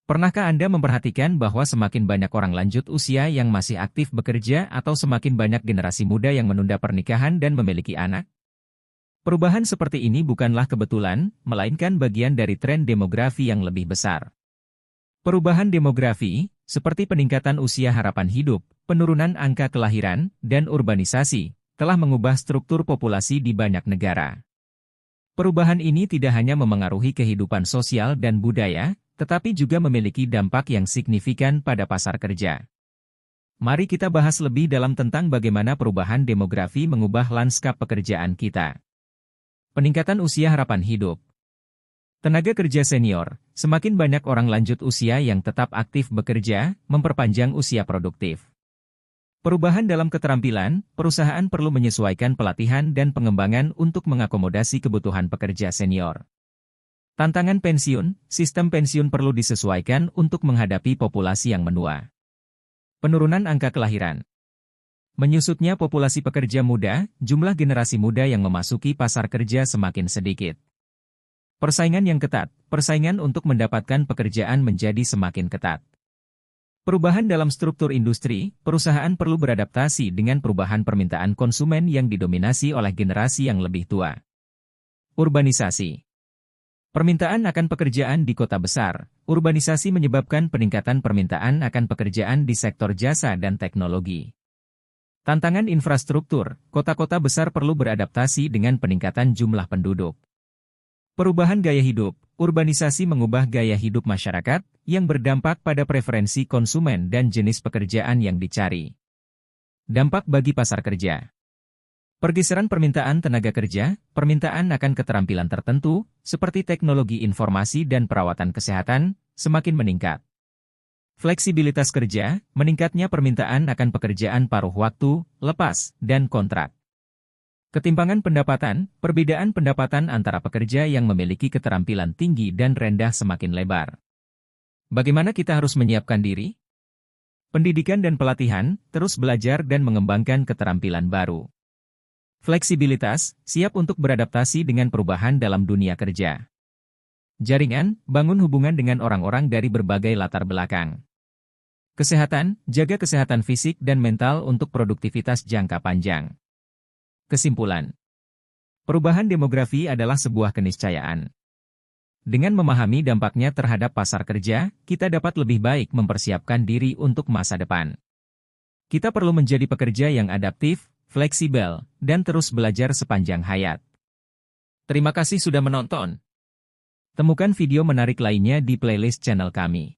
Pernahkah Anda memperhatikan bahwa semakin banyak orang lanjut usia yang masih aktif bekerja atau semakin banyak generasi muda yang menunda pernikahan dan memiliki anak? Perubahan seperti ini bukanlah kebetulan, melainkan bagian dari tren demografi yang lebih besar. Perubahan demografi, seperti peningkatan usia harapan hidup, penurunan angka kelahiran, dan urbanisasi, telah mengubah struktur populasi di banyak negara. Perubahan ini tidak hanya memengaruhi kehidupan sosial dan budaya, tetapi juga memiliki dampak yang signifikan pada pasar kerja. Mari kita bahas lebih dalam tentang bagaimana perubahan demografi mengubah lanskap pekerjaan kita. Peningkatan usia harapan hidup. Tenaga kerja senior, semakin banyak orang lanjut usia yang tetap aktif bekerja, memperpanjang usia produktif. Perubahan dalam keterampilan, perusahaan perlu menyesuaikan pelatihan dan pengembangan untuk mengakomodasi kebutuhan pekerja senior. Tantangan pensiun, sistem pensiun perlu disesuaikan untuk menghadapi populasi yang menua. Penurunan angka kelahiran. Menyusutnya populasi pekerja muda, jumlah generasi muda yang memasuki pasar kerja semakin sedikit. Persaingan yang ketat, persaingan untuk mendapatkan pekerjaan menjadi semakin ketat. Perubahan dalam struktur industri, perusahaan perlu beradaptasi dengan perubahan permintaan konsumen yang didominasi oleh generasi yang lebih tua. Urbanisasi. Permintaan akan pekerjaan di kota besar, urbanisasi menyebabkan peningkatan permintaan akan pekerjaan di sektor jasa dan teknologi. Tantangan infrastruktur, kota-kota besar perlu beradaptasi dengan peningkatan jumlah penduduk. Perubahan gaya hidup, urbanisasi mengubah gaya hidup masyarakat, yang berdampak pada preferensi konsumen dan jenis pekerjaan yang dicari. Dampak bagi pasar kerja. Pergeseran permintaan tenaga kerja, permintaan akan keterampilan tertentu, seperti teknologi informasi dan perawatan kesehatan, semakin meningkat. Fleksibilitas kerja, meningkatnya permintaan akan pekerjaan paruh waktu, lepas, dan kontrak. Ketimpangan pendapatan, perbedaan pendapatan antara pekerja yang memiliki keterampilan tinggi dan rendah semakin lebar. Bagaimana kita harus menyiapkan diri? Pendidikan dan pelatihan, terus belajar dan mengembangkan keterampilan baru. Fleksibilitas, siap untuk beradaptasi dengan perubahan dalam dunia kerja. Jaringan, bangun hubungan dengan orang-orang dari berbagai latar belakang. Kesehatan, jaga kesehatan fisik dan mental untuk produktivitas jangka panjang. Kesimpulan. Perubahan demografi adalah sebuah keniscayaan. Dengan memahami dampaknya terhadap pasar kerja, kita dapat lebih baik mempersiapkan diri untuk masa depan. Kita perlu menjadi pekerja yang adaptif, fleksibel, dan terus belajar sepanjang hayat. Terima kasih sudah menonton. Temukan video menarik lainnya di playlist channel kami.